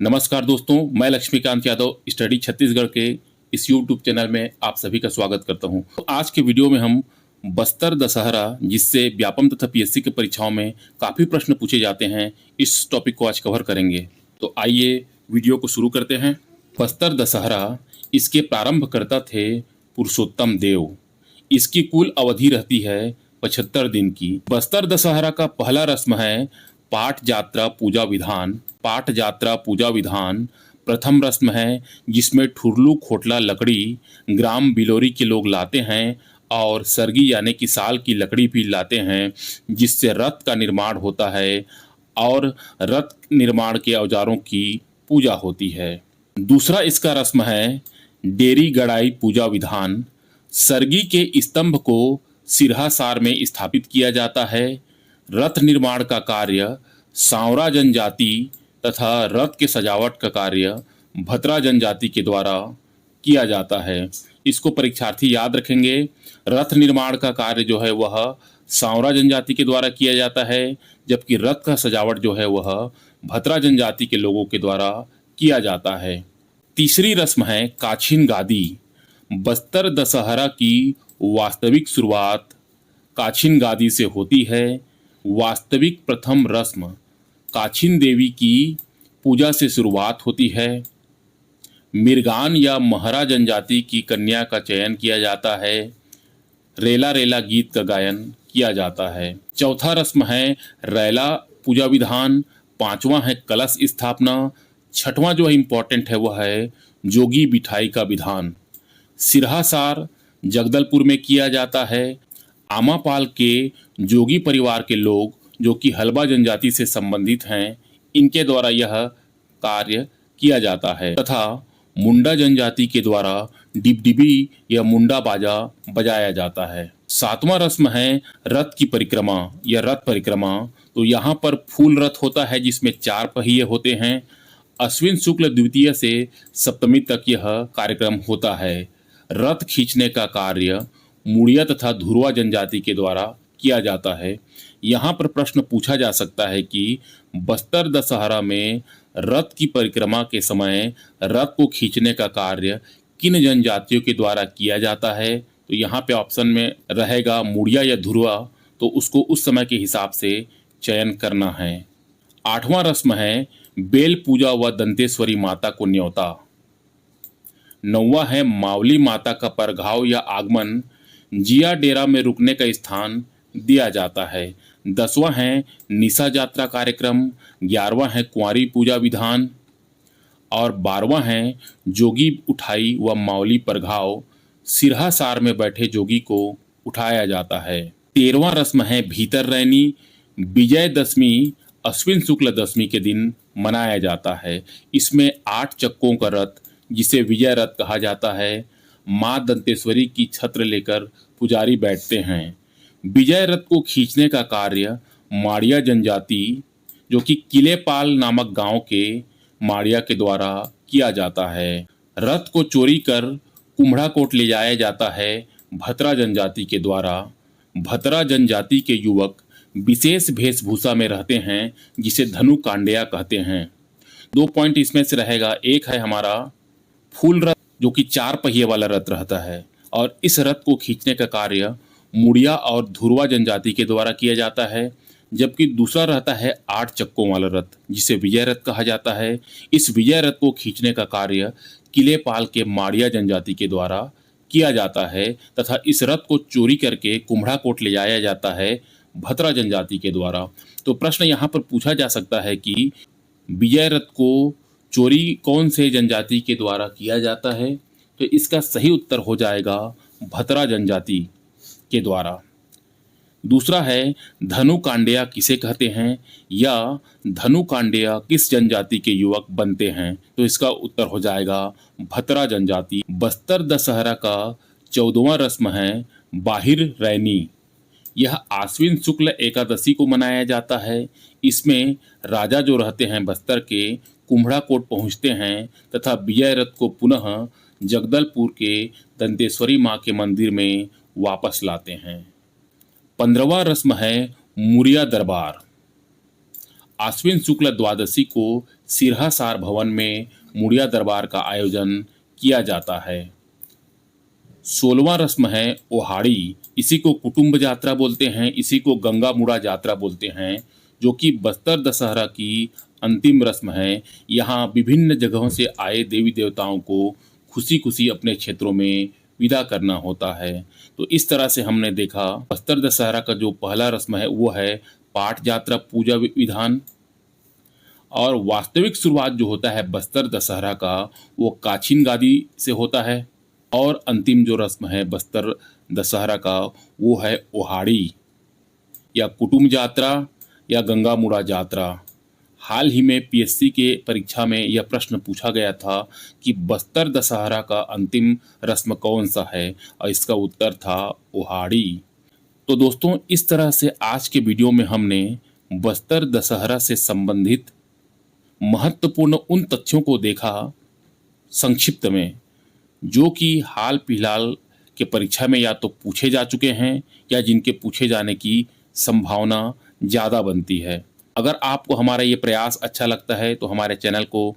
नमस्कार दोस्तों, मैं लक्ष्मीकांत यादव स्टडी छत्तीसगढ़ के इस यूट्यूब चैनल में आप सभी का स्वागत करता हूं। तो आज के वीडियो में हम बस्तर दशहरा, जिससे व्यापम तथा पीएससी की परीक्षाओं में काफ़ी प्रश्न पूछे जाते हैं, इस टॉपिक को आज कवर करेंगे। तो आइए वीडियो को शुरू करते हैं। बस्तर दशहरा, इसके प्रारंभकर्ता थे पुरुषोत्तम देव। इसकी कुल अवधि रहती है 75 दिन की। बस्तर दशहरा का पहला रस्म है पाठ जात्रा पूजा विधान। पाठ जात्रा पूजा विधान प्रथम रस्म है, जिसमें ठुरलू खोटला लकड़ी ग्राम बिलोरी के लोग लाते हैं और सरगी यानी कि साल की लकड़ी भी लाते हैं, जिससे रथ का निर्माण होता है और रथ निर्माण के औजारों की पूजा होती है। दूसरा इसका रस्म है डेरी गड़ाई पूजा विधान। सरगी के स्तंभ को सिरहासार में स्थापित किया जाता है। रथ निर्माण का कार्य सांवरा जनजाति तथा रथ के सजावट का कार्य भतरा जनजाति के द्वारा किया जाता है। इसको परीक्षार्थी याद रखेंगे। रथ निर्माण का कार्य जो है वह सांवरा जनजाति के द्वारा किया जाता है, जबकि रथ का सजावट जो है वह भतरा जनजाति के लोगों के द्वारा किया जाता है। तीसरी रस्म है काछिन गादी। बस्तर दशहरा की वास्तविक शुरुआत काछिन गादी से होती है। वास्तविक प्रथम रस्म काछिन देवी की पूजा से शुरुआत होती है। मिर्गान या महरा जनजाति की कन्या का चयन किया जाता है। रेला रेला गीत का गायन किया जाता है। चौथा रस्म है रैला पूजा विधान। पांचवा है कलश स्थापना। छठवां जो है इम्पोर्टेंट है वह है जोगी बिठाई का विधान। सिरहासार जगदलपुर में किया जाता है। आमापाल के जोगी परिवार के लोग जो कि हलबा जनजाति से संबंधित हैं, इनके द्वारा यह कार्य किया जाता है तथा मुंडा जनजाति के द्वारा डिबडिबी या मुंडा बाजा बजाया जाता है। सातवां रस्म है रथ की परिक्रमा या रथ परिक्रमा। तो यहाँ पर फूल रथ होता है जिसमें 4 पहिए होते हैं। अश्विन शुक्ल द्वितीय से सप्तमी तक यह कार्यक्रम होता है। रथ खींचने का कार्य मुड़िया तथा धुरवा जनजाति के द्वारा किया जाता है। यहाँ पर प्रश्न पूछा जा सकता है कि बस्तर दशहरा में रथ की परिक्रमा के समय रथ को खींचने का कार्य किन जनजातियों के द्वारा किया जाता है। तो यहाँ पे ऑप्शन में रहेगा मुड़िया या धुरवा, तो उसको उस समय के हिसाब से चयन करना है। 8वां रस्म है बेल पूजा व दंतेश्वरी माता को न्योता। 9वां है मावली माता का परघाव या आगमन। जिया डेरा में रुकने का स्थान दिया जाता है। 10वां है निशा यात्रा कार्यक्रम। 11वां है कुंवारी पूजा विधान और 12वां है जोगी उठाई व मावली परघाव। सिरहासार में बैठे जोगी को उठाया जाता है। 13वां रस्म है भीतर रैनी। विजयदशमी अश्विन शुक्ल दशमी के दिन मनाया जाता है। इसमें 8 चक्कों का रथ, जिसे विजय रथ कहा जाता है, माँ दंतेश्वरी की छत्र लेकर पुजारी बैठते हैं। विजय रथ को खींचने का कार्य माड़िया जनजाति, जो कि किलेपाल नामक गांव के माड़िया के द्वारा किया जाता है। रथ को चोरी कर कुम्हड़ाकोट ले जाया जाता है भतरा जनजाति के द्वारा। भतरा जनजाति के युवक विशेष वेशभूषा में रहते हैं, जिसे धनु कांडिया कहते हैं। 2 पॉइंट इसमें से रहेगा। एक है हमारा फूल रथ, जो कि 4 पहिए वाला रथ रहता है, और इस रथ को खींचने का कार्य मुड़िया और धुरवा जनजाति के द्वारा किया जाता है। जबकि दूसरा रहता है 8 चक्कों वाला रथ, जिसे विजय रथ कहा जाता है। इस विजय रथ को खींचने का कार्य किलेपाल के माड़िया जनजाति के द्वारा किया जाता है तथा इस रथ को चोरी करके कुम्हड़ाकोट ले जाया जाता है भतरा जनजाति के द्वारा। तो प्रश्न यहाँ पर पूछा जा सकता है कि विजय रथ को चोरी कौन से जनजाति के द्वारा किया जाता है। तो इसका सही उत्तर हो जाएगा भतरा जनजाति के द्वारा। दूसरा है धनु कांडिया किसे कहते हैं या धनु कांडिया किस जनजाति के युवक बनते हैं। तो इसका उत्तर हो जाएगा भतरा जनजाति। बस्तर दशहरा का 14वां रस्म है बाहिर रैनी। यह आश्विन शुक्ल एकादशी को मनाया जाता है। इसमें राजा जो रहते हैं बस्तर के कुम्हड़ाकोट पहुंचते हैं तथा विजय रथ को पुनः जगदलपुर के दंतेश्वरी माँ के मंदिर में वापस लाते हैं। 15वां रस्म है मुरिया दरबार। आश्विन शुक्ल द्वादशी को सिरहासार भवन में मुड़िया दरबार का आयोजन किया जाता है। 16वां रस्म है ओहाड़ी। इसी को कुटुंब यात्रा बोलते हैं, इसी को गंगा मुड़ा यात्रा बोलते हैं, जो कि बस्तर दशहरा की अंतिम रस्म है। यहाँ विभिन्न जगहों से आए देवी देवताओं को खुशी खुशी अपने क्षेत्रों में विदा करना होता है। तो इस तरह से हमने देखा बस्तर दशहरा का जो पहला रस्म है वो है पाठ यात्रा पूजा विधान, और वास्तविक शुरुआत जो होता है बस्तर दशहरा का वो काछिन गादी से होता है, और अंतिम जो रस्म है बस्तर दशहरा का वो है ओहाड़ी या कुटुंब यात्रा या गंगा मुड़ा यात्रा। हाल ही में पीएससी के परीक्षा में यह प्रश्न पूछा गया था कि बस्तर दशहरा का अंतिम रस्म कौन सा है, और इसका उत्तर था ओहाड़ी। तो दोस्तों, इस तरह से आज के वीडियो में हमने बस्तर दशहरा से संबंधित महत्वपूर्ण उन तथ्यों को देखा संक्षिप्त में, जो कि हाल फिलहाल के परीक्षा में या तो पूछे जा चुके हैं या जिनके पूछे जाने की संभावना ज़्यादा बनती है। अगर आपको हमारा ये प्रयास अच्छा लगता है तो हमारे चैनल को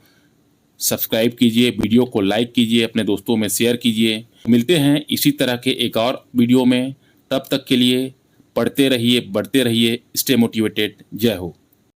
सब्सक्राइब कीजिए, वीडियो को लाइक कीजिए, अपने दोस्तों में शेयर कीजिए। मिलते हैं इसी तरह के एक और वीडियो में। तब तक के लिए पढ़ते रहिए, बढ़ते रहिए। Stay motivated. जय हो।